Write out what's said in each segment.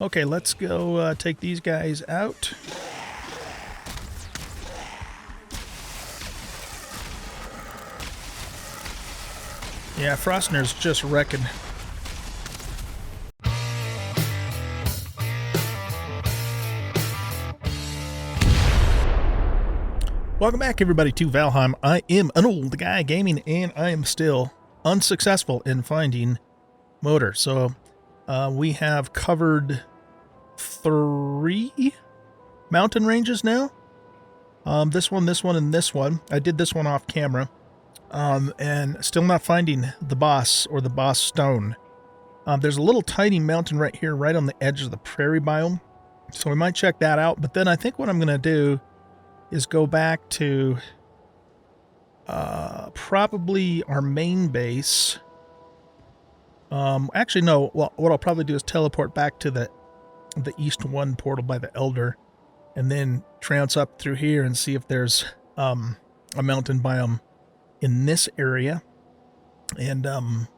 Okay, let's go take these guys out. Yeah, Frostner's just wrecking. Welcome back, everybody, to Valheim. I am anoldguygaming, and I am still unsuccessful in finding motor. So we have covered 3 mountain ranges now. This one, and this one. I did this one off camera, and still not finding the boss or the boss stone. There's a little tiny mountain right here, right on the edge of the prairie biome. So we might check that out. But then I think what I'm going to do is go back to probably our main base. Actually, no. Well, what I'll probably do is teleport back to the East 1 portal by the Elder, and then trounce up through here and see if there's a mountain biome in this area. And,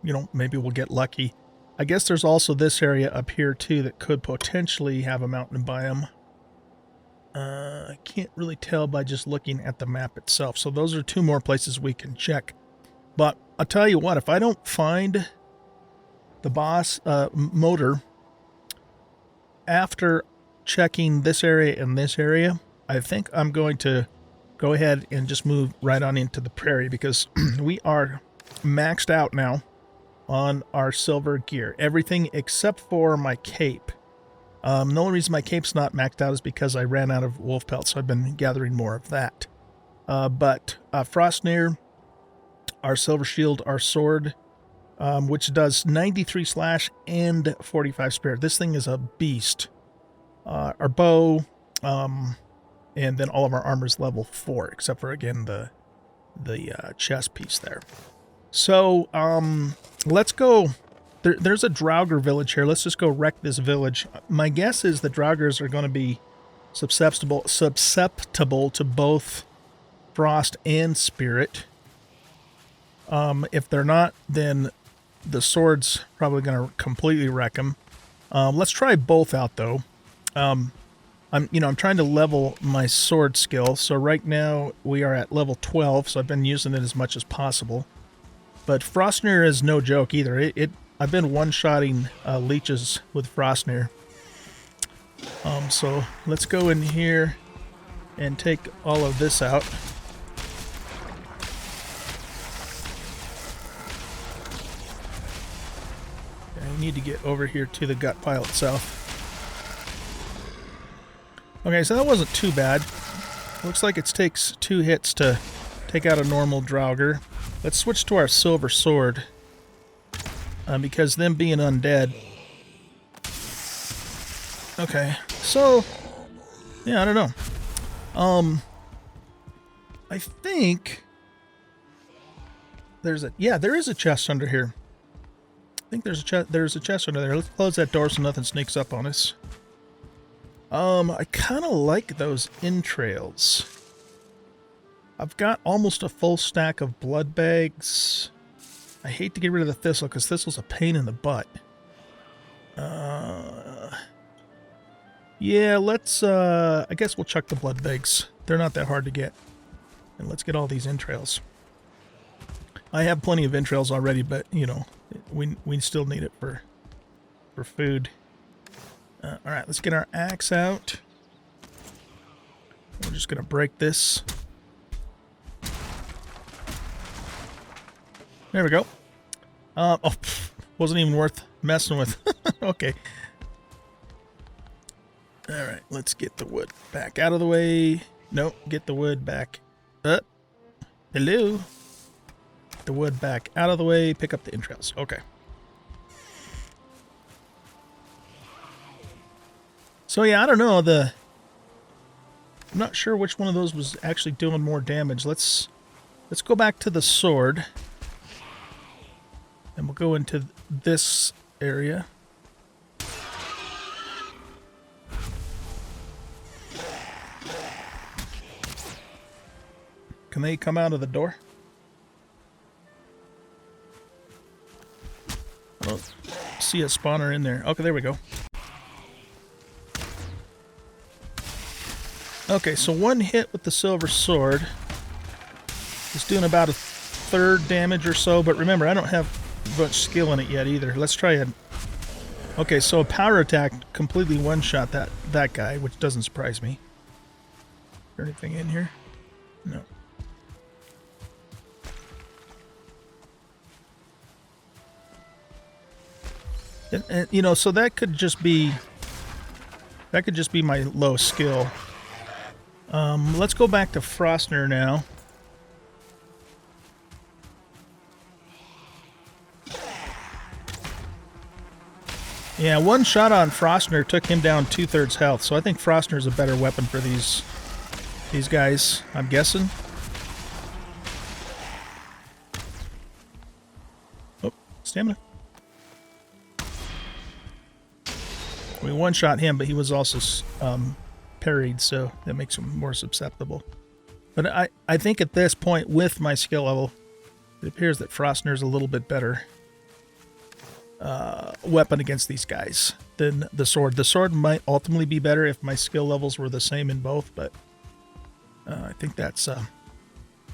you know, maybe we'll get lucky. I guess there's also this area up here, too, that could potentially have a mountain biome. I can't really tell by just looking at the map itself. So those are 2 more places we can check. But I'll tell you what, if I don't find the boss motor after checking this area and this area, I think I'm going to go ahead and just move right on into the prairie, because we are maxed out now on our silver gear. Everything except for my cape. The only reason my cape's not maxed out is because I ran out of wolf pelts, so I've been gathering more of that. But Frostnir, our silver shield, our sword, which does 93 slash and 45 spirit. This thing is a beast. Our bow, and then all of our armor's level 4, except for, again, the chest piece there. So, let's go. There's a Draugr village here. Let's just go wreck this village. My guess is the Draugrs are going to be susceptible to both frost and spirit. If they're not, then the sword's probably going to completely wreck them. Let's try both out, though. I'm trying to level my sword skill. So right now we are at level 12, so I've been using it as much as possible. But Frostnir is no joke either. I've been one-shotting leeches with Frostnir. So let's go in here and take all of this out. I need to get over here to the gut pile itself. Okay, so that wasn't too bad. Looks like it takes 2 hits to take out a normal Draugr. Let's switch to our silver sword. Because them being undead. Okay, so yeah, I don't know. I think there is a chest under here. I think there's a chest under there. Let's close that door so nothing sneaks up on us. I kind of like those entrails. I've got almost a full stack of blood bags. I hate to get rid of the thistle, because thistle's a pain in the butt. Yeah, let's, I guess we'll chuck the blood bags. They're not that hard to get. And let's get all these entrails. I have plenty of entrails already, but, you know, we still need it for food. Alright, let's get our axe out. We're just going to break this. There we go. Wasn't even worth messing with. Okay. Alright, let's get the wood back out of the way. Nope, get the wood back up. Hello. Get the wood back out of the way. Pick up the entrails. Okay. So yeah, I don't know. I'm not sure which one of those was actually doing more damage. Let's go back to the sword. And we'll go into this area. Can they come out of the door? I don't see a spawner in there. Okay, there we go. Okay, so one hit with the silver sword is doing about a third damage or so, but remember, I don't have much skill in it yet either. Let's try it. Okay, so a power attack completely one-shot that guy, which doesn't surprise me. Is there anything in here? No. And you know, so that could just be my low skill. Let's go back to Frostner now. Yeah, one shot on Frostner took him down 2/3 health, so I think Frostner's a better weapon for these guys, I'm guessing. Oh, stamina. We one-shot him, but he was also parried, so that makes him more susceptible. But I think at this point, with my skill level, it appears that Frostner's a little bit better weapon against these guys than the sword. The sword might ultimately be better if my skill levels were the same in both, but I think that's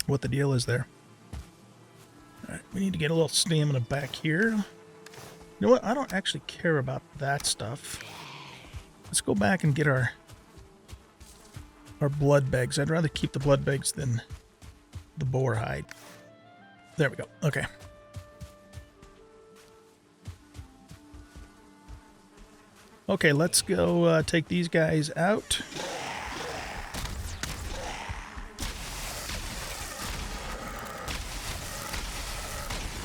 what the deal is there. All right, we need to get a little stamina back here. You know what? I don't actually care about that stuff. Let's go back and get our blood bags. I'd rather keep the blood bags than the boar hide. There we go. Okay. Okay, let's go take these guys out.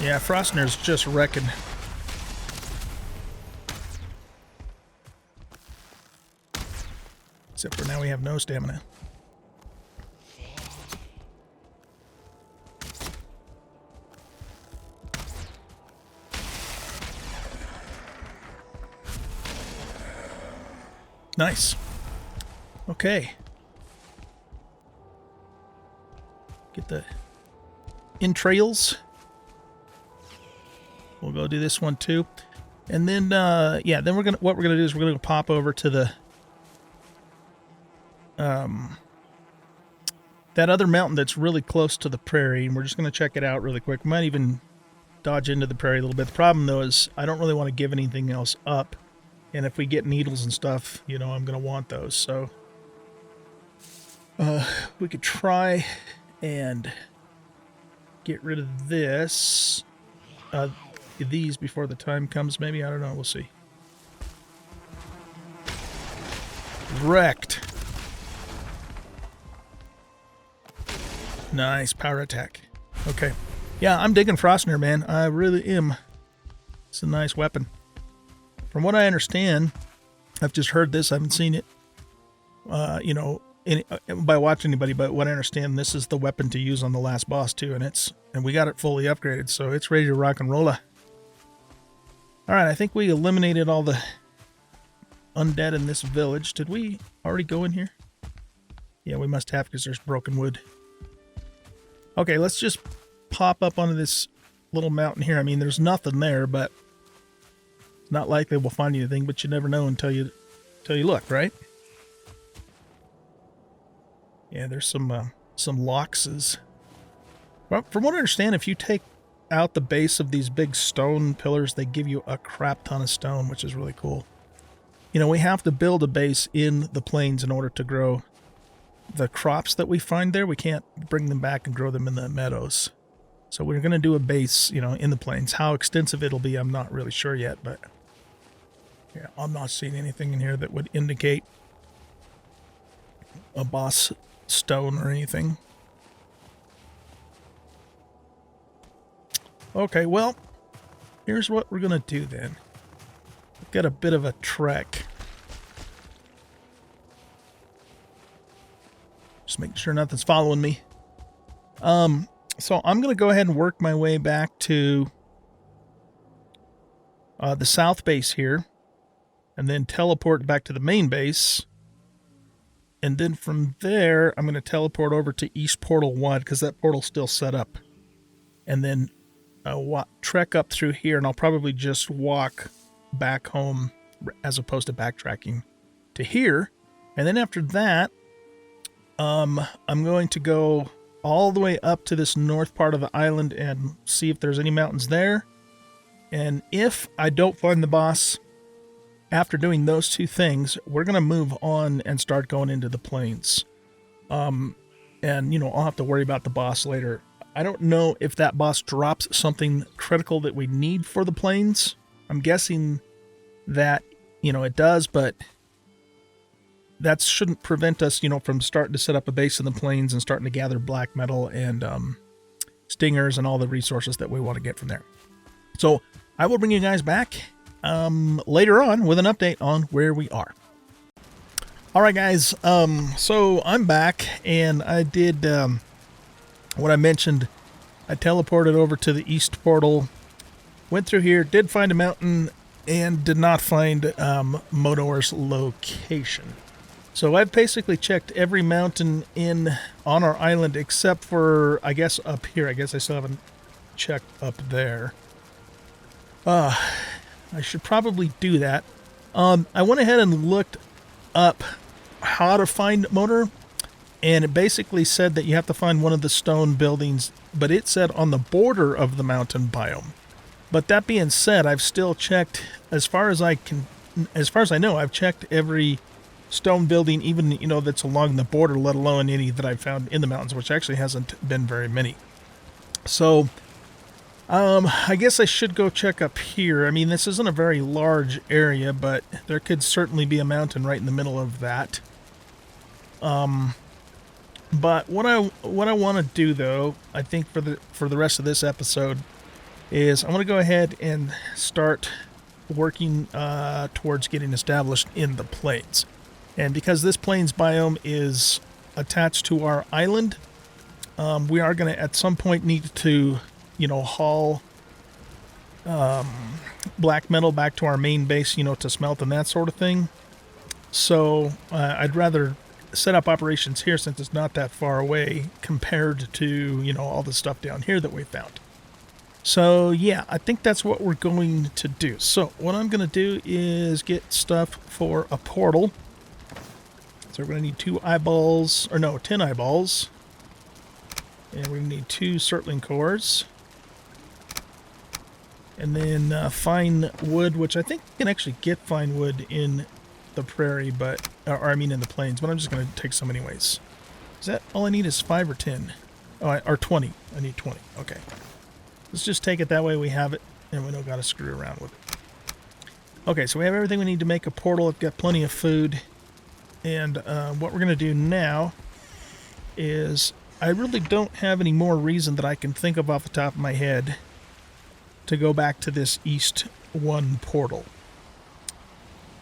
Yeah, Frostner's just wrecking. Except for now we have no stamina. Nice. Okay. Get the entrails. We'll go do this one too. And then yeah, then what we're gonna do is we're gonna pop over to the that other mountain that's really close to the prairie, and we're just gonna check it out really quick. We might even dodge into the prairie a little bit. The problem though is I don't really want to give anything else up. And if we get needles and stuff, you know, I'm going to want those. So we could try and get rid of this, these before the time comes. Maybe, I don't know. We'll see. Wrecked. Nice power attack. Okay. Yeah, I'm digging Frostner, man. I really am. It's a nice weapon. From what I understand, I've just heard this, I haven't seen it, you know, by watching anybody, but what I understand, this is the weapon to use on the last boss too, and we got it fully upgraded, so it's ready to rock and roll. Alright, I think we eliminated all the undead in this village. Did we already go in here? Yeah, we must have, because there's broken wood. Okay, let's just pop up onto this little mountain here. I mean, there's nothing there, but not likely we'll find anything, but you never know until you look, right? Yeah, there's some loxes. Well, from what I understand, if you take out the base of these big stone pillars, they give you a crap ton of stone, which is really cool. You know, we have to build a base in the plains in order to grow the crops that we find there. We can't bring them back and grow them in the meadows. So we're going to do a base, you know, in the plains. How extensive it'll be, I'm not really sure yet, but yeah, I'm not seeing anything in here that would indicate a boss stone or anything. Okay, well, here's what we're going to do then. We've got a bit of a trek. Just making sure nothing's following me. So I'm going to go ahead and work my way back to the south base here, and then teleport back to the main base. And then from there, I'm going to teleport over to East Portal 1, because that portal's still set up. And then trek up through here, and I'll probably just walk back home as opposed to backtracking to here. And then after that, I'm going to go all the way up to this north part of the island and see if there's any mountains there. And if I don't find the boss after doing those two things, we're going to move on and start going into the plains. And, you know, I'll have to worry about the boss later. I don't know if that boss drops something critical that we need for the plains. I'm guessing that, you know, it does, but that shouldn't prevent us, you know, from starting to set up a base in the plains and starting to gather black metal and stingers and all the resources that we want to get from there. So I will bring you guys back later on with an update on where we are. All right, guys. So I'm back, and I did what I mentioned. I teleported over to the east portal, went through here, did find a mountain, and did not find Modor's location. So I've basically checked every mountain on our island except for, I guess, up here. I guess I still haven't checked up there. I should probably do that. I went ahead and looked up how to find Modor, and it basically said that you have to find one of the stone buildings, but it said on the border of the mountain biome. But that being said, I've still checked, as far as I know, I've checked every stone building, even, you know, that's along the border, let alone any that I've found in the mountains, which actually hasn't been very many. So I guess I should go check up here. I mean, this isn't a very large area, but there could certainly be a mountain right in the middle of that. But what I want to do, though, I think for the rest of this episode, is I want to go ahead and start working towards getting established in the plains. And because this plains biome is attached to our island, we are going to at some point need to, you know, haul black metal back to our main base, you know, to smelt and that sort of thing. So I'd rather set up operations here since it's not that far away compared to, you know, all the stuff down here that we found. So yeah, I think that's what we're going to do. So what I'm going to do is get stuff for a portal. So we're going to need 10 eyeballs. And we need 2 Surtling cores. And then fine wood, which I think you can actually get fine wood in the prairie, but, or I mean in the plains, but I'm just going to take some anyways. Is that all I need is 5 or 10? Oh, or 20. I need 20. Okay. Let's just take it that way we have it, and we don't got to screw around with it. Okay, so we have everything we need to make a portal. I've got plenty of food. And what we're going to do now is I really don't have any more reason that I can think of off the top of my head to go back to this East 1 portal.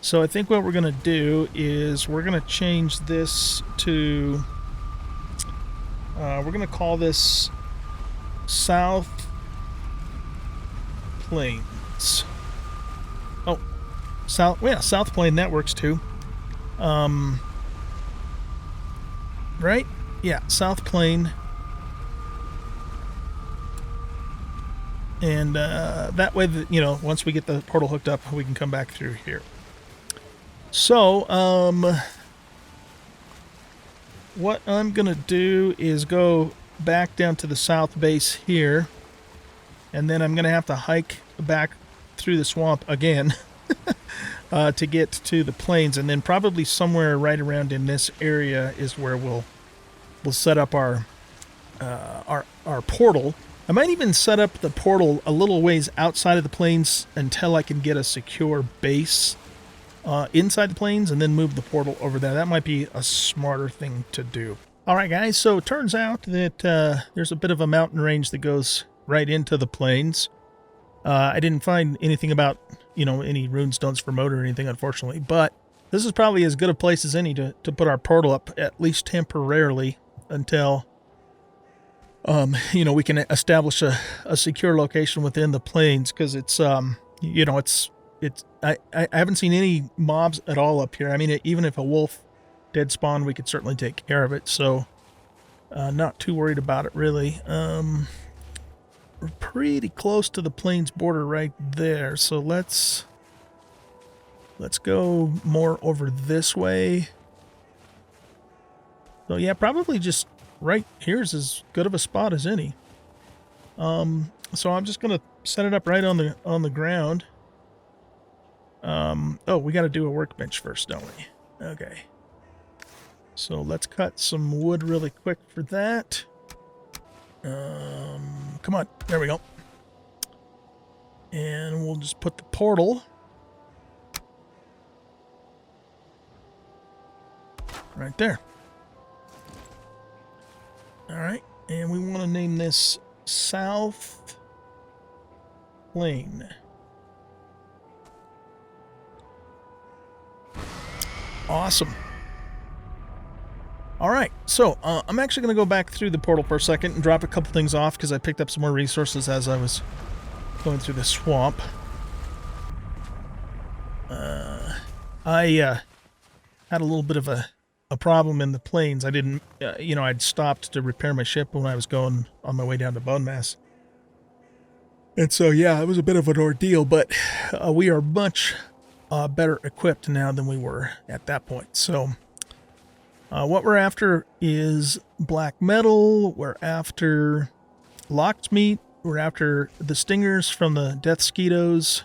So I think what we're going to do is we're going to change this to, we're going to call this South Plains. Oh, South Plain, that works too. Right? Yeah, South Plain. And that way, you know, once we get the portal hooked up, we can come back through here. So, what I'm going to do is go back down to the south base here, and then I'm going to have to hike back through the swamp again to get to the plains, and then probably somewhere right around in this area is where we'll set up our portal. I might even set up the portal a little ways outside of the plains until I can get a secure base inside the plains, and then move the portal over there. That might be a smarter thing to do. All right, guys, so it turns out that there's a bit of a mountain range that goes right into the plains. I didn't find anything about, you know, any runestones for Modor or anything, unfortunately, but this is probably as good a place as any to put our portal up, at least temporarily, until you know, we can establish a secure location within the plains, because it's you know, I haven't seen any mobs at all up here. I mean, even if a wolf did spawn, we could certainly take care of it, so not too worried about it, really. We're pretty close to the plains border right there, so let's go more over this way. So yeah, probably just right here's as good of a spot as any. So I'm just gonna set it up right on the ground. Oh, we got to do a workbench first, don't we? Okay. So let's cut some wood really quick for that. Come on, there we go. And we'll just put the portal right there. All right, and we want to name this South Plain. Awesome. All right, so I'm actually going to go back through the portal for a second and drop a couple things off because I picked up some more resources as I was going through the swamp. I had a little bit of a problem in the plains. I didn't, I'd stopped to repair my ship when I was going on my way down to Bone Mass. And so, yeah, it was a bit of an ordeal, but we are much better equipped now than we were at that point. So, what we're after is black metal. We're after locked meat. We're after the stingers from the death skeetos.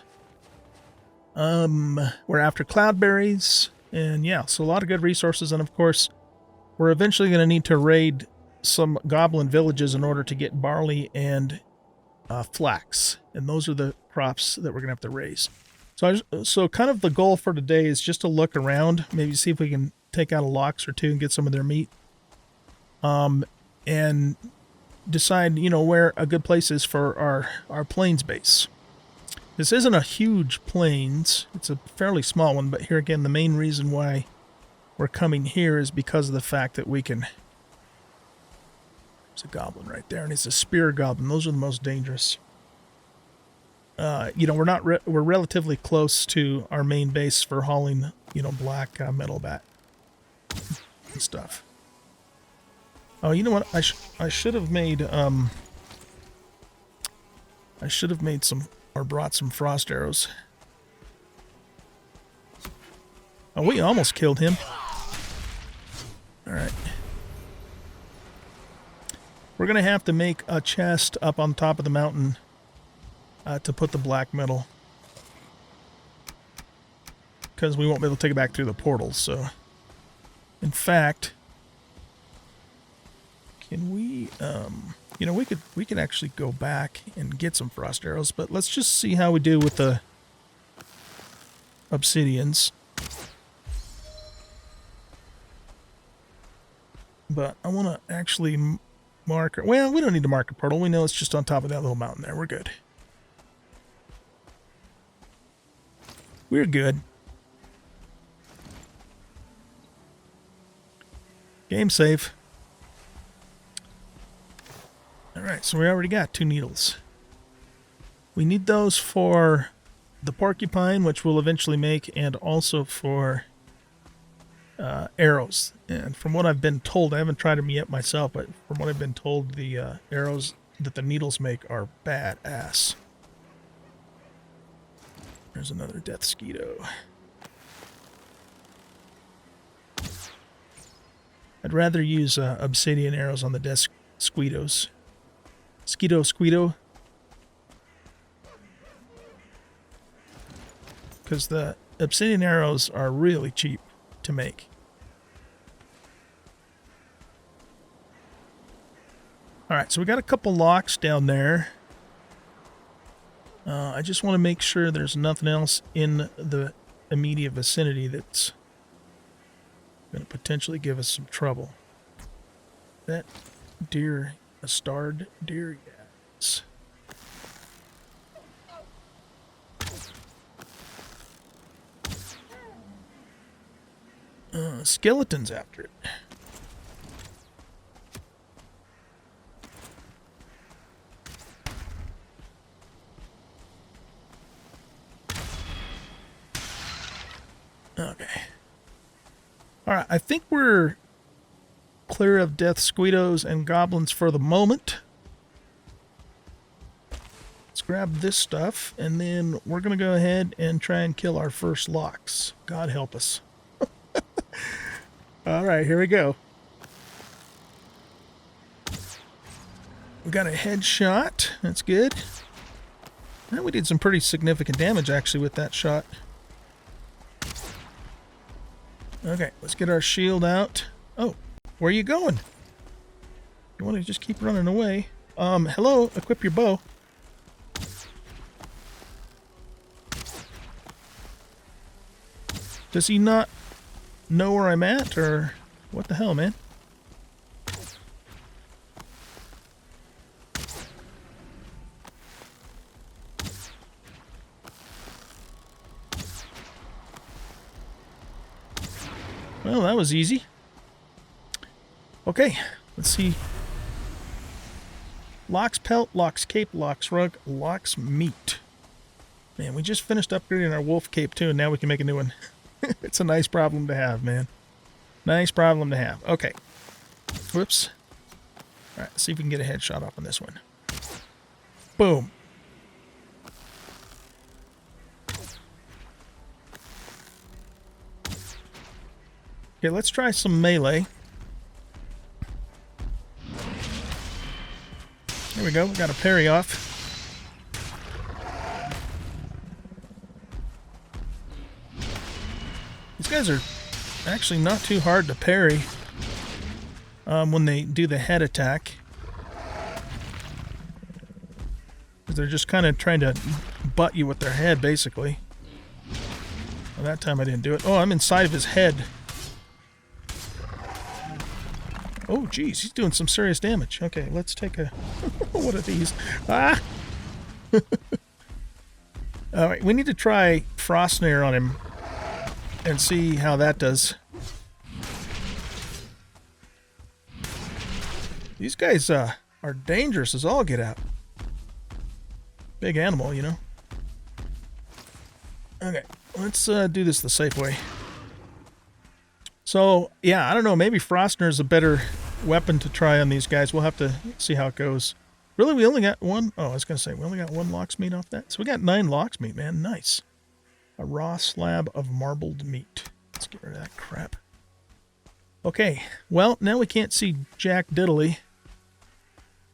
We're after cloudberries. And yeah, so a lot of good resources. And of course, we're eventually going to need to raid some goblin villages in order to get barley and flax. And those are the crops that we're going to have to raise. So kind of the goal for today is just to look around, maybe see if we can take out a lox or two and get some of their meat. And decide, where a good place is for our plains base. This isn't a huge plains. It's a fairly small one, but here again, the main reason why we're coming here is because of the fact that we can... There's a goblin right there, and it's a spear goblin. Those are the most dangerous. We're relatively close to our main base for hauling, black metal back and stuff. Oh, you know what? I should have made some, or brought some frost arrows. Oh, we almost killed him. All right. We're gonna have to make a chest up on top of the mountain to put the black metal, because we won't be able to take it back through the portal. So, in fact, can we? We could actually go back and get some frost arrows, but let's just see how we do with the obsidians. But I want to actually mark... Well, we don't need to mark a portal. We know it's just on top of that little mountain there. We're good. We're good. Game save. Alright, so we already got 2 needles. We need those for the porcupine, which we'll eventually make, and also for arrows. And from what I've been told, I haven't tried them yet myself, but from what I've been told, the arrows that the needles make are badass. There's another death skeeto. I'd rather use obsidian arrows on the death skeetos. Skeeto. Because the obsidian arrows are really cheap to make. Alright, so we got a couple locks down there. I just want to make sure there's nothing else in the immediate vicinity that's going to potentially give us some trouble. That deer, a starred deer, yes. Skeletons after it. Okay. Alright, I think we're clear of death squeetos and goblins for the moment. Let's grab this stuff, and then we're going to go ahead and try and kill our first locks. God help us. Alright, here we go. got a headshot. That's good. And we did some pretty significant damage, actually, with that shot. Okay, let's get our shield out. Oh, where are you going? You want to just keep running away? Hello, equip your bow. Does he not know where I'm at, or what the hell, man? Well, that was easy. Okay, let's see. Locks pelt, locks cape, locks rug, locks meat. Man, we just finished upgrading our wolf cape too, and now we can make a new one. It's a nice problem to have, man. Nice problem to have. Okay. Whoops. Alright, let's see if we can get a headshot off on this one. Boom. Okay, let's try some melee. There we go. We got a parry off. These guys are actually not too hard to parry when they do the head attack. They're just kind of trying to butt you with their head, basically. Well, that time I didn't do it. Oh, I'm inside of his head. Oh, geez, he's doing some serious damage. Okay, let's take a... What are these? Ah! Alright, we need to try Frost Snare on him and see how that does. These guys are dangerous as all get out. Big animal, you know. Okay, let's do this the safe way. So, yeah, I don't know. Maybe Frostner is a better weapon to try on these guys. We'll have to see how it goes. Really, we only got one? Oh, I was going to say, we only got one lox meat off that. So we got 9 lox meat, man. Nice. A raw slab of marbled meat. Let's get rid of that crap. Okay, well, now we can't see Jack Diddley.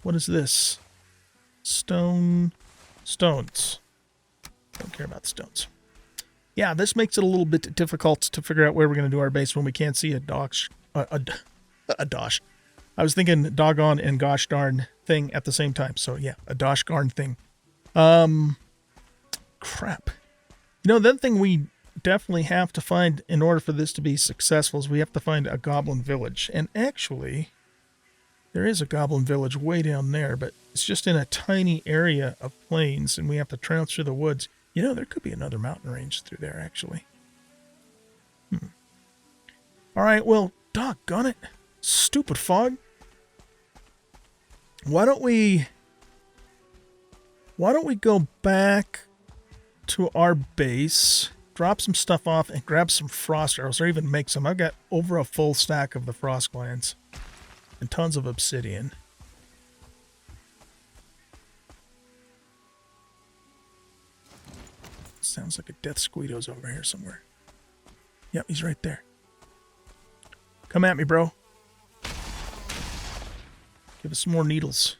What is this? Stones. Don't care about the stones. Yeah, this makes it a little bit difficult to figure out where we're going to do our base when we can't see a dosh. A dosh. I was thinking doggone and gosh darn thing at the same time. So yeah, a dosh darn thing. Crap. You know, the other thing we definitely have to find in order for this to be successful is we have to find a goblin village. And actually, there is a goblin village way down there, but it's just in a tiny area of plains, and we have to trounce through the woods. You know, there could be another mountain range through there, actually. All right, well, doggone it. Stupid fog. Why don't we go back to our base, drop some stuff off, and grab some frost arrows, or even make some. I've got over a full stack of the frost glands and tons of obsidian. Sounds like a death squeedo's over here somewhere. Yep, he's right there. Come at me, bro. Give us some more needles.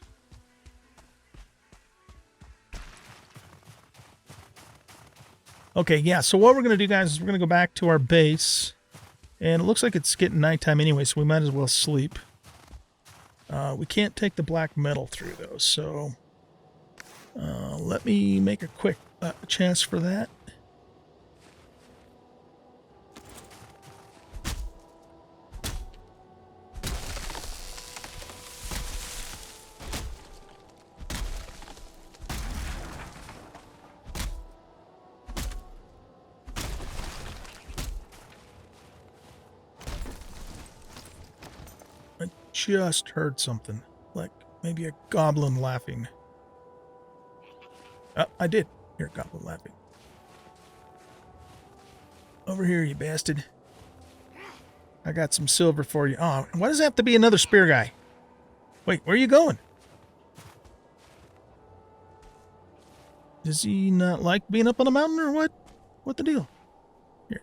Okay, yeah, so what we're going to do, guys, is we're going to go back to our base. And it looks like it's getting nighttime anyway, so we might as well sleep. We can't take the black metal through, though, so... let me make a quick chance for that. I just heard something, like maybe a goblin laughing. I did hear a goblin laughing. Over here, you bastard. I got some silver for you. Oh, why does it have to be another spear guy? Wait, where are you going? Does he not like being up on a mountain or what? What the deal? Here.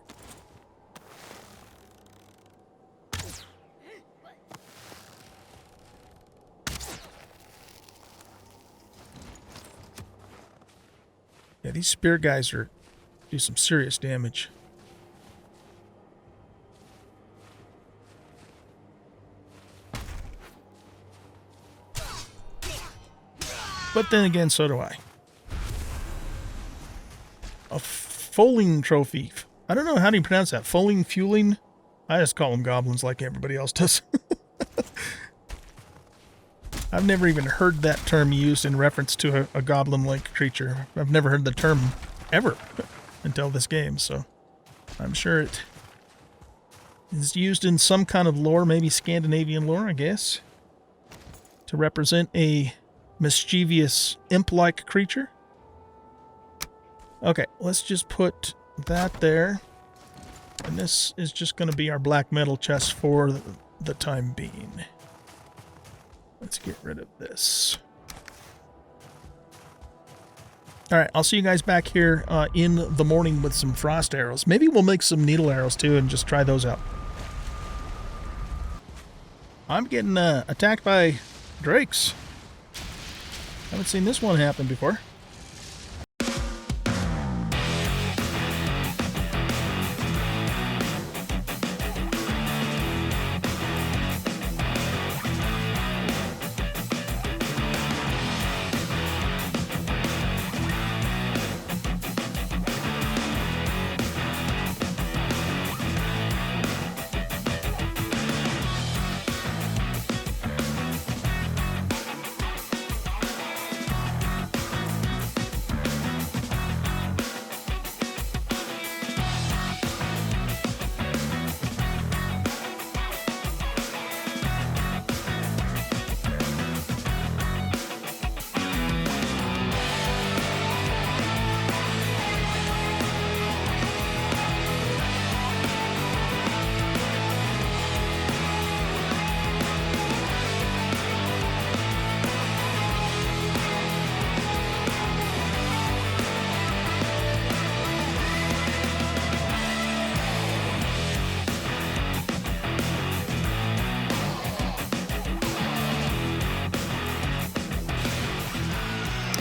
Yeah, these spear guys do some serious damage. But then again, so do I. A foaling trophy. I don't know how do you pronounce that. Foaling, fueling? I just call them goblins like everybody else does. I've never even heard that term used in reference to a goblin-like creature. I've never heard the term ever until this game, so I'm sure it is used in some kind of lore, maybe Scandinavian lore, I guess, to represent a mischievous imp-like creature. Okay, let's just put that there. And this is just going to be our black metal chest for the time being. Let's get rid of this. Alright, I'll see you guys back here in the morning with some frost arrows. Maybe we'll make some needle arrows too and just try those out. I'm getting attacked by drakes. Haven't seen this one happen before.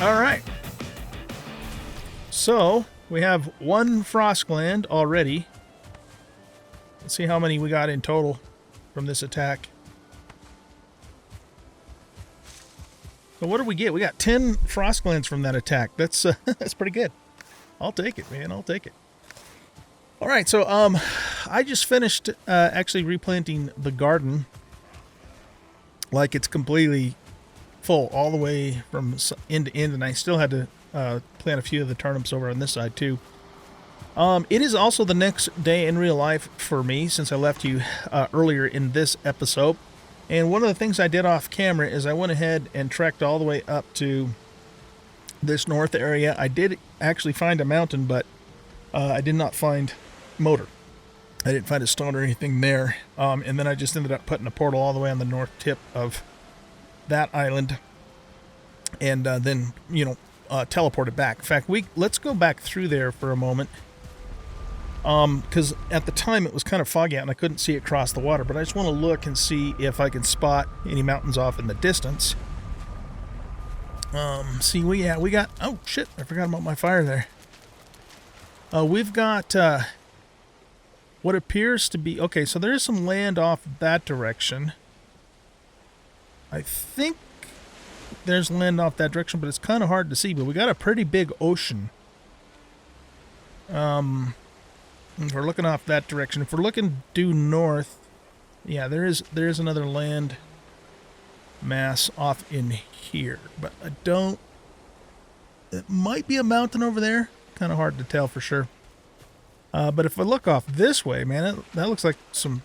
Alright. So, we have one frost gland already. Let's see how many we got in total from this attack. So what did we get? We got 10 frost glands from that attack. That's that's pretty good. I'll take it, man. I'll take it. Alright, so I just finished actually replanting the garden. Like it's completely full all the way from end to end, and I still had to plant a few of the turnips over on this side too. It is also the next day in real life for me since I left you earlier in this episode, and one of the things I did off camera is I went ahead and trekked all the way up to this north area. I did actually find a mountain, but I did not find motor. I didn't find a stone or anything there, and then I just ended up putting a portal all the way on the north tip of that island, and then, you know, teleported back. In fact, let's go back through there for a moment, because at the time it was kind of foggy out and I couldn't see it cross the water, but I just want to look and see if I can spot any mountains off in the distance. See, we got, oh shit, I forgot about my fire there. We've got what appears to be, okay, so there is some land off that direction. I think there's land off that direction, but it's kind of hard to see. But we got a pretty big ocean. If we're looking off that direction, if we're looking due north, yeah, there is another land mass off in here. But I don't. It might be a mountain over there. Kind of hard to tell for sure. But if I look off this way, man, that looks like some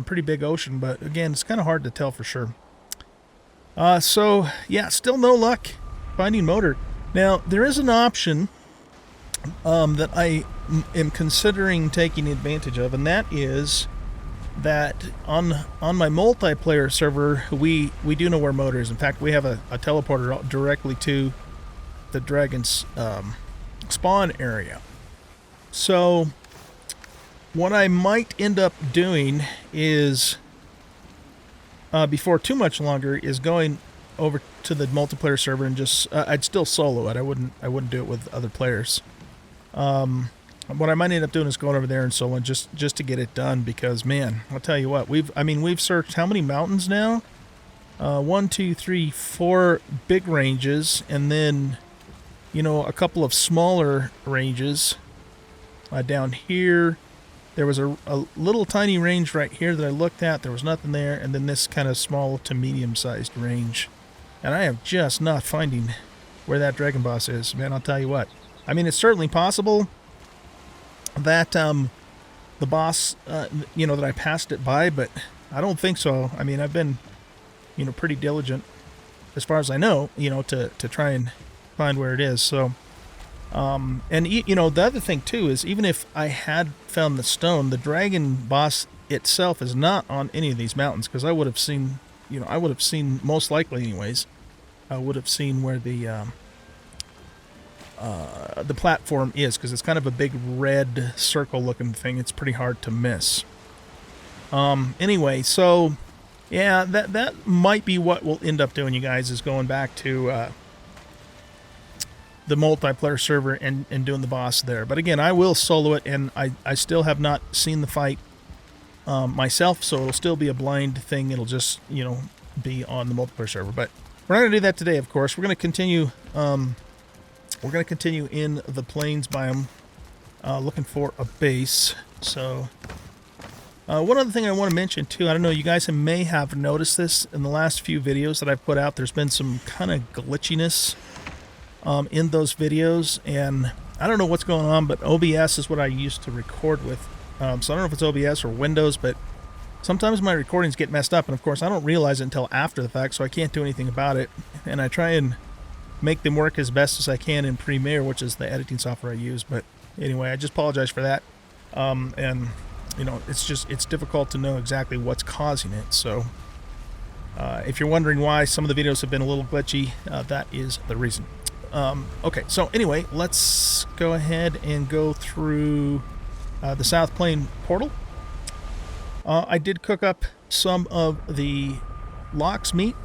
pretty big ocean. But again, it's kind of hard to tell for sure. So, yeah, still no luck finding motor. Now, there is an option that I am considering taking advantage of, and that is that on my multiplayer server, we do know where motor is. In fact, we have a teleporter directly to the dragon's spawn area. So, what I might end up doing is... before too much longer, is going over to the multiplayer server and just I'd still solo it. I wouldn't do it with other players. What I might end up doing is going over there and soloing just to get it done, because man, I'll tell you what, we've searched how many mountains now? 1, 2, 3, 4 big ranges, and then a couple of smaller ranges down here. There was a little tiny range right here that I looked at. There was nothing there, and then this kind of small to medium-sized range. And I am just not finding where that dragon boss is, man. I'll tell you what. I mean, it's certainly possible that the boss, that I passed it by, but I don't think so. I mean, I've been, pretty diligent, as far as I know, to try and find where it is. So, and the other thing too is, even if I had found the stone, the dragon boss itself is not on any of these mountains, because I would have seen, most likely anyways, I would have seen where the platform is, because it's kind of a big red circle looking thing. It's pretty hard to miss. Anyway, so yeah, that might be what we'll end up doing, you guys, is going back to the multiplayer server and doing the boss there. But again, I will solo it, and I still have not seen the fight myself, so it'll still be a blind thing. It'll just, be on the multiplayer server. But we're not going to do that today, of course. We're going to continue in the plains biome, looking for a base. So one other thing I want to mention too, I don't know, you guys may have noticed this in the last few videos that I've put out. There's been some kind of glitchiness in those videos, and I don't know what's going on, but OBS is what I used to record with. So I don't know if it's OBS or Windows, but sometimes my recordings get messed up, and of course I don't realize it until after the fact, so I can't do anything about it. And I try and make them work as best as I can in Premiere, which is the editing software I use. But anyway, I just apologize for that. And it's difficult to know exactly what's causing it. So if you're wondering why some of the videos have been a little glitchy, that is the reason. Okay, so anyway, let's go ahead and go through the South Plain portal. I did cook up some of the lox meat.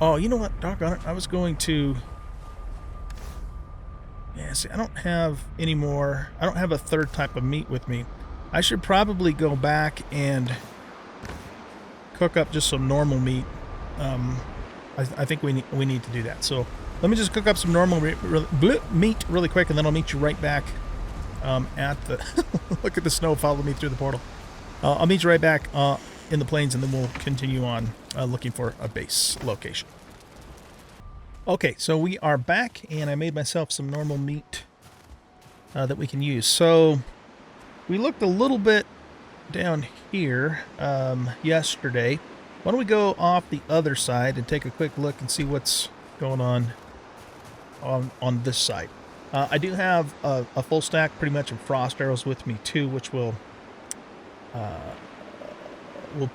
Oh, you know what? Doggone it. I was going to... Yeah, see, I don't have any more... I don't have a third type of meat with me. I should probably go back and cook up just some normal meat. I think we need to do that. So let me just cook up some normal meat really quick, and then I'll meet you right back at the... Look at the snow follow me through the portal. I'll meet you right back in the plains, and then we'll continue on looking for a base location. Okay, so we are back, and I made myself some normal meat that we can use. So we looked a little bit down here yesterday. Why don't we go off the other side and take a quick look and see what's going on this side. I do have a full stack pretty much of frost arrows with me too, which we'll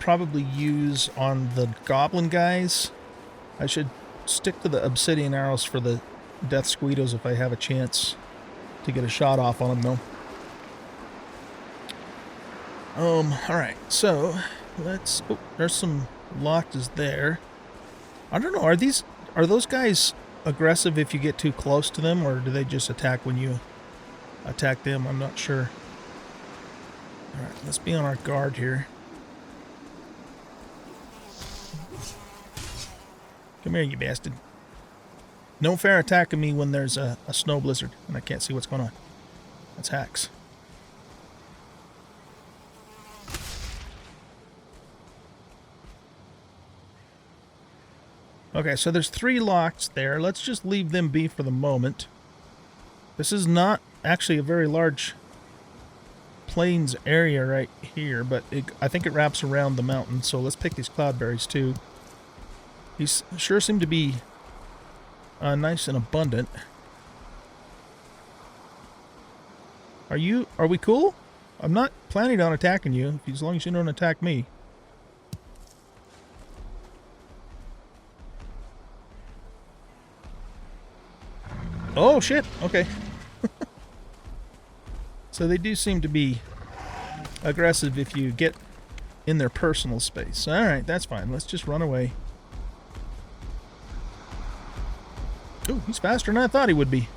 probably use on the goblin guys. I should stick to the obsidian arrows for the death squeedos if I have a chance to get a shot off on them though. Alright, so let's... Oh, there's some loxes there. I don't know, are those guys aggressive if you get too close to them, or do they just attack when you attack them? I'm not sure. Alright, let's be on our guard here. Come here, you bastard. No fair attacking me when there's a snow blizzard and I can't see what's going on. That's hacks. Okay, so there's 3 lox there. Let's just leave them be for the moment. This is not actually a very large plains area right here, but I think it wraps around the mountain, so let's pick these cloudberries too. These sure seem to be nice and abundant. Are we cool? I'm not planning on attacking you, as long as you don't attack me. Oh, shit. Okay. So they do seem to be aggressive if you get in their personal space. Alright, that's fine. Let's just run away. Ooh, he's faster than I thought he would be.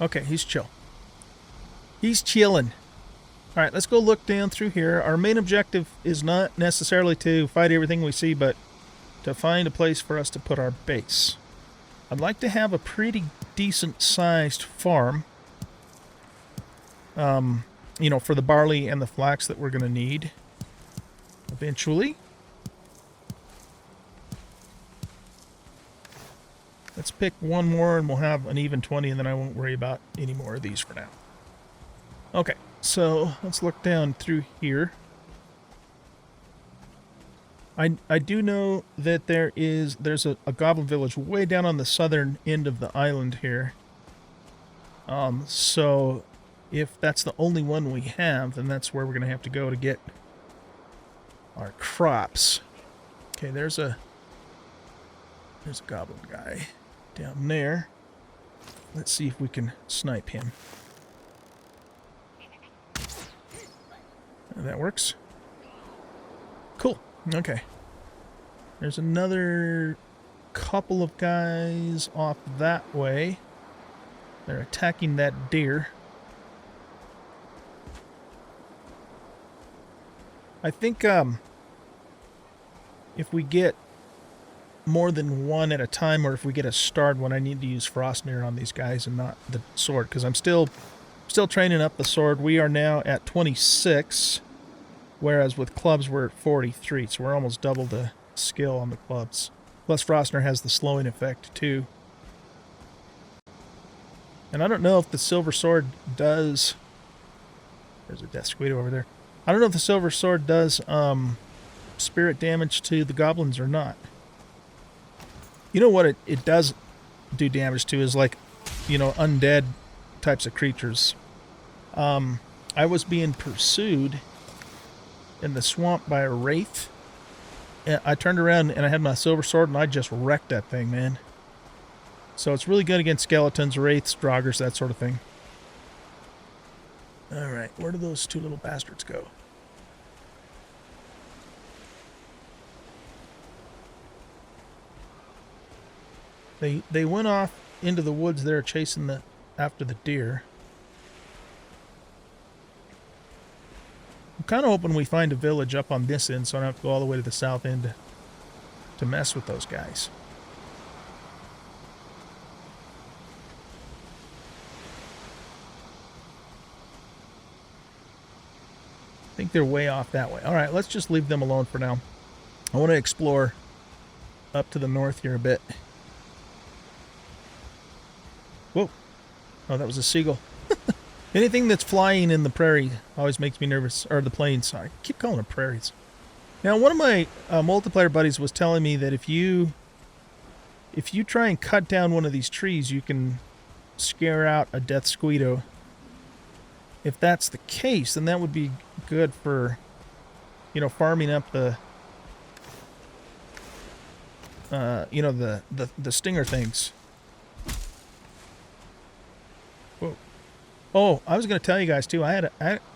Okay, he's chill. He's chilling. All right, let's go look down through here. Our main objective is not necessarily to fight everything we see, but to find a place for us to put our base. I'd like to have a pretty decent-sized farm, you know, for the barley and the flax that we're going to need eventually. Let's pick one more and we'll have an even 20, and then I won't worry about any more of these for now. Okay, so let's look down through here. I do know that there's a goblin village way down on the southern end of the island here. So if that's the only one we have, then that's where we're going to have to go to get our crops. Okay, there's a goblin guy down there. Let's see if we can snipe him. That works. Cool. Okay. There's another couple of guys off that way. They're attacking that deer. I think if we get more than one at a time, or if we get a starred one, I need to use Frostnir on these guys and not the sword, because I'm still training up the sword. We are now at 26, whereas with clubs we're at 43, so we're almost double the skill on the clubs. Plus Frostnir has the slowing effect too. And I don't know if the silver sword does... There's a death squid over there. I don't know if the silver sword does spirit damage to the goblins or not. You know what it does do damage to is, like, you know, undead types of creatures. I was being pursued in the swamp by a wraith. And I turned around and I had my silver sword and I just wrecked that thing, man. So it's really good against skeletons, wraiths, draugrs, that sort of thing. Alright, where do those two little bastards go? They went off into the woods there chasing after the deer. I'm kind of hoping we find a village up on this end so I don't have to go all the way to the south end to mess with those guys. I think they're way off that way. Alright, let's just leave them alone for now. I want to explore up to the north here a bit. Whoa. Oh, that was a seagull. Anything that's flying in the prairie always makes me nervous. Or the plains. Sorry. I keep calling them prairies. Now, one of my multiplayer buddies was telling me that if you try and cut down one of these trees, you can scare out a death squeedo. If that's the case, then that would be good for, you know, farming up the, you know, the stinger things. Whoa. Oh, I was going to tell you guys, too, I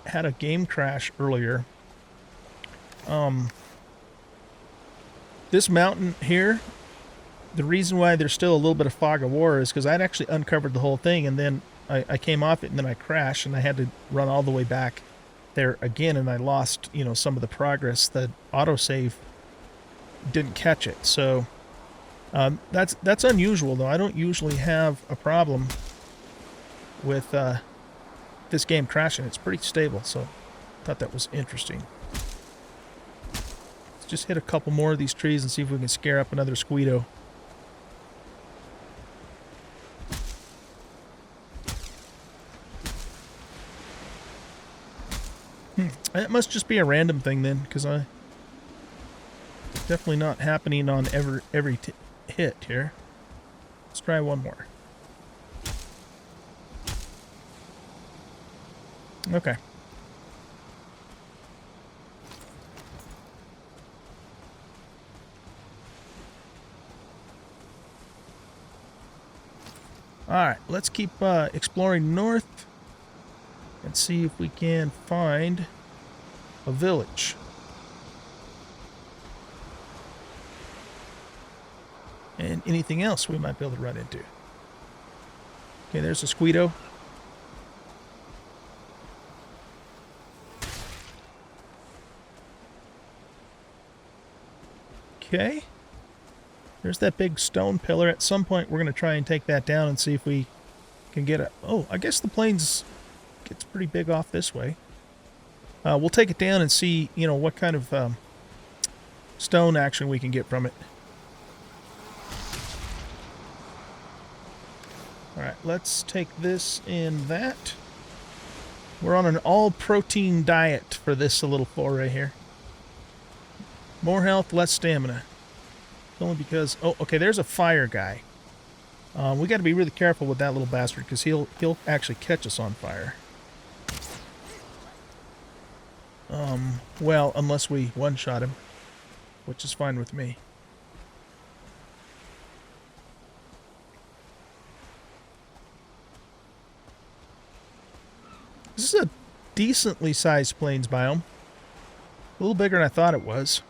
had a game crash earlier. This mountain here, the reason why there's still a little bit of fog of war is because I'd actually uncovered the whole thing, and then I came off it, and then I crashed, and I had to run all the way back there again, and I lost, you know, some of the progress. The autosave didn't catch it, so that's unusual, though. I don't usually have a problem with this game crashing. It's pretty stable, so I thought that was interesting. Let's just hit a couple more of these trees and see if we can scare up another squeedo. It must just be a random thing then, because definitely not happening on every hit here. Let's try one more. Okay. Alright, let's keep exploring north and see if we can find a village. and anything else we might be able to run into. Okay, there's a Squeedo. Okay. There's that big stone pillar. At some point, we're going to try and take that down and see if we can get a... Oh, I guess the plains gets pretty big off this way. We'll take it down and see, you know, what kind of stone action we can get from it. Alright, let's take this and that. We're on an all-protein diet for this little foray here. More health, less stamina. Only because... Oh, okay, there's a fire guy. We got to be really careful with that little bastard, because he'll actually catch us on fire. Well, unless we one-shot him, which is fine with me. This is a decently sized plains biome. A little bigger than I thought it was.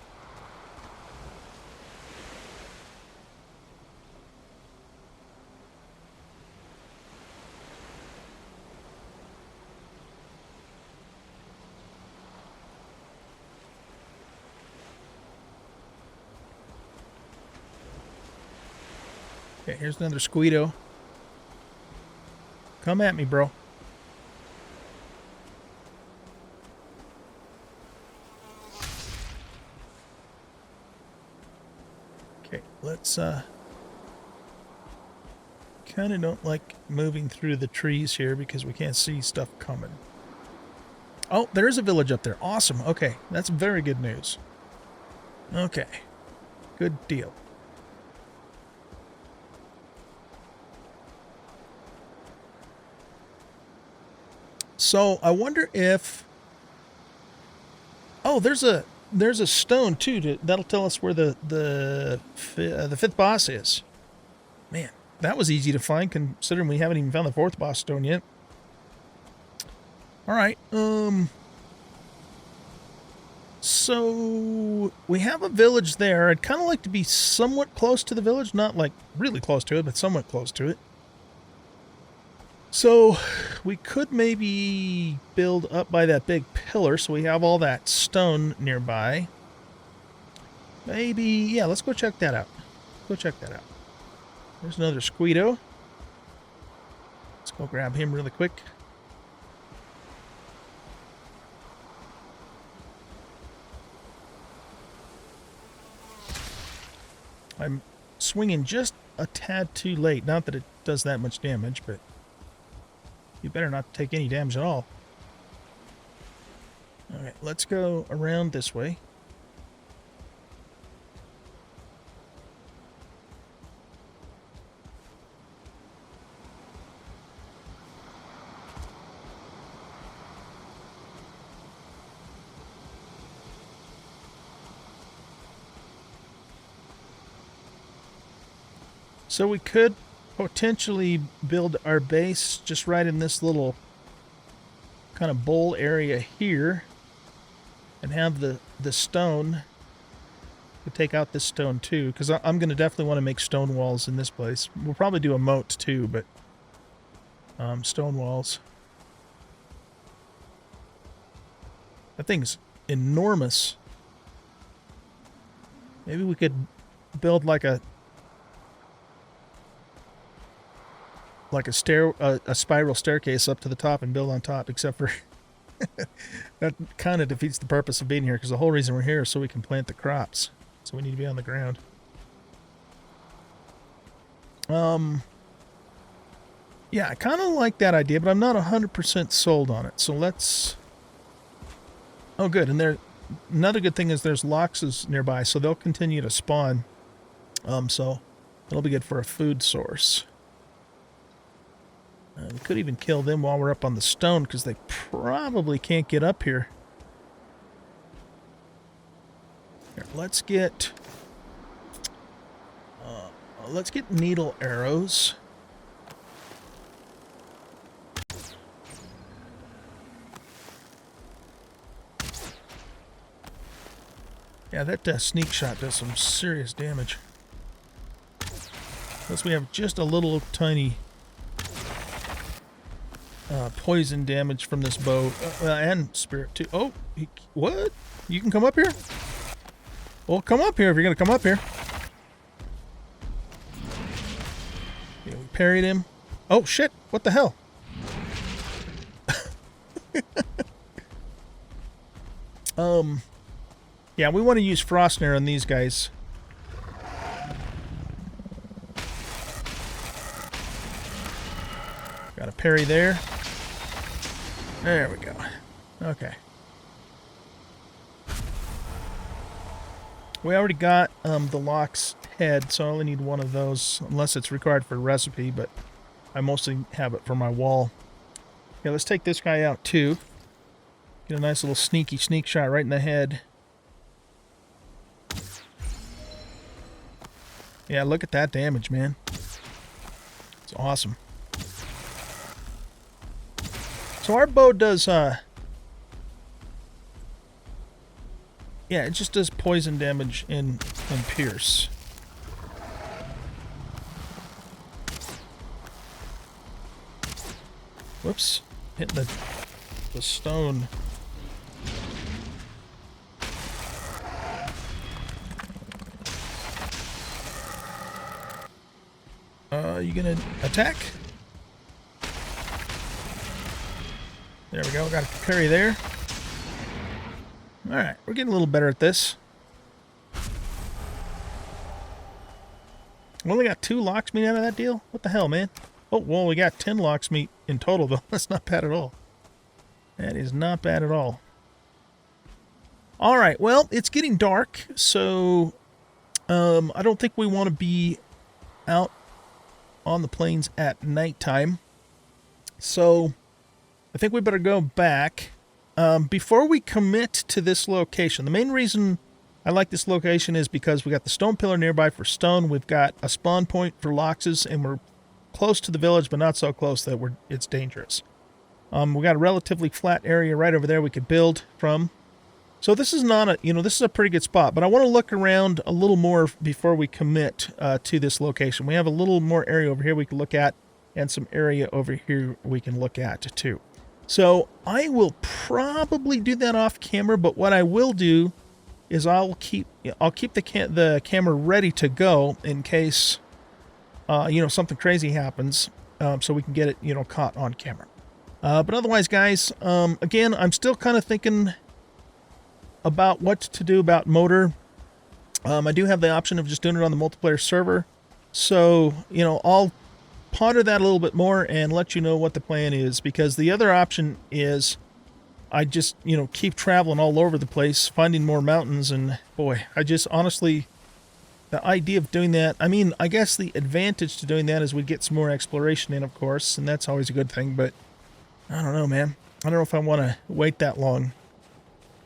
Okay, here's another Squeedo. Come at me, bro. Okay, let's, kind of don't like moving through the trees here because we can't see stuff coming. Oh, there is a village up there. Awesome. Okay, that's very good news. Okay, good deal. So I wonder if... Oh, there's a stone too that'll tell us where the fifth boss is. Man, that was easy to find considering we haven't even found the fourth boss stone yet. All right. So we have a village there. I'd kind of like to be somewhat close to the village, not like really close to it, but somewhat close to it. So we could maybe build up by that big pillar so we have all that stone nearby. Maybe, yeah, let's go check that out. Go check that out. There's another Squeedo. Let's go grab him really quick. I'm swinging just a tad too late. Not that it does that much damage, but you better not take any damage at all. Alright, let's go around this way. So we could potentially build our base just right in this little kind of bowl area here and have the stone. We'll take out this stone too, because I'm going to definitely want to make stone walls in this place. We'll probably do a moat too, but stone walls. That thing's enormous. Maybe we could build like a spiral staircase up to the top and build on top, except for that kind of defeats the purpose of being here, because the whole reason we're here is so we can plant the crops. So we need to be on the ground. Yeah, I kind of like that idea, but I'm not 100% sold on it. So let's... Oh, good. And another good thing is there's loxes nearby, so they'll continue to spawn. So it'll be good for a food source. We could even kill them while we're up on the stone, because they probably can't get up here. Here, let's get needle arrows. Yeah, that sneak shot does some serious damage. Unless we have just a little tiny poison damage from this bow. And spirit too. Oh, what? You can come up here? Well, come up here if you're going to come up here. Okay, we parried him. Oh, shit. What the hell? Yeah, we want to use Frost Snare on these guys. Got a parry there. There we go. Okay. We already got the Lock's head, so I only need one of those, unless it's required for a recipe, but I mostly have it for my wall. Okay, let's take this guy out too. Get a nice little sneak shot right in the head. Yeah, look at that damage, man. It's awesome. So our bow does, yeah, it just does poison damage and pierce. Whoops. Hit the stone. You gonna attack? There we go. Got a parry there. Alright, we're getting a little better at this. We only got 2 Lock's meat out of that deal? What the hell, man? Oh, well, we got 10 Lock's meat in total, though. That's not bad at all. That is not bad at all. Alright, well, it's getting dark, so I don't think we want to be out on the plains at nighttime. So I think we better go back. Before we commit to this location, the main reason I like this location is because we got the stone pillar nearby for stone. We've got a spawn point for Loxes, and we're close to the village, but not so close that it's dangerous. We got a relatively flat area right over there we could build from. So this is not a, this is a pretty good spot, but I want to look around a little more before we commit to this location. We have a little more area over here we can look at, and some area over here we can look at too. So I will probably do that off camera, but what I will do is I'll keep the camera ready to go in case something crazy happens, so we can get it caught on camera. But otherwise, guys, again, I'm still kind of thinking about what to do about motor. I do have the option of just doing it on the multiplayer server, so I'll ponder that a little bit more and let you know what the plan is, because the other option is I just keep traveling all over the place, finding more mountains, and boy, I just honestly, the idea of doing that, I mean, I guess the advantage to doing that is we'd get some more exploration in, of course, and that's always a good thing, but I don't know, man. I don't know if I want to wait that long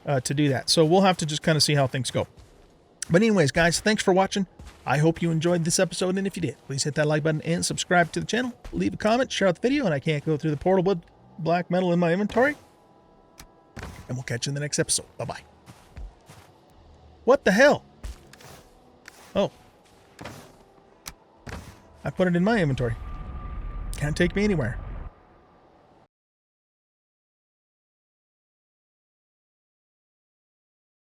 to do that. So we'll have to just kind of see how things go. But anyways, guys, thanks for watching. I hope you enjoyed this episode, and if you did, please hit that like button and subscribe to the channel. Leave a comment, share out the video, and I can't go through the portable black metal in my inventory. And we'll catch you in the next episode. Bye-bye. What the hell? Oh. I put it in my inventory. Can't take me anywhere.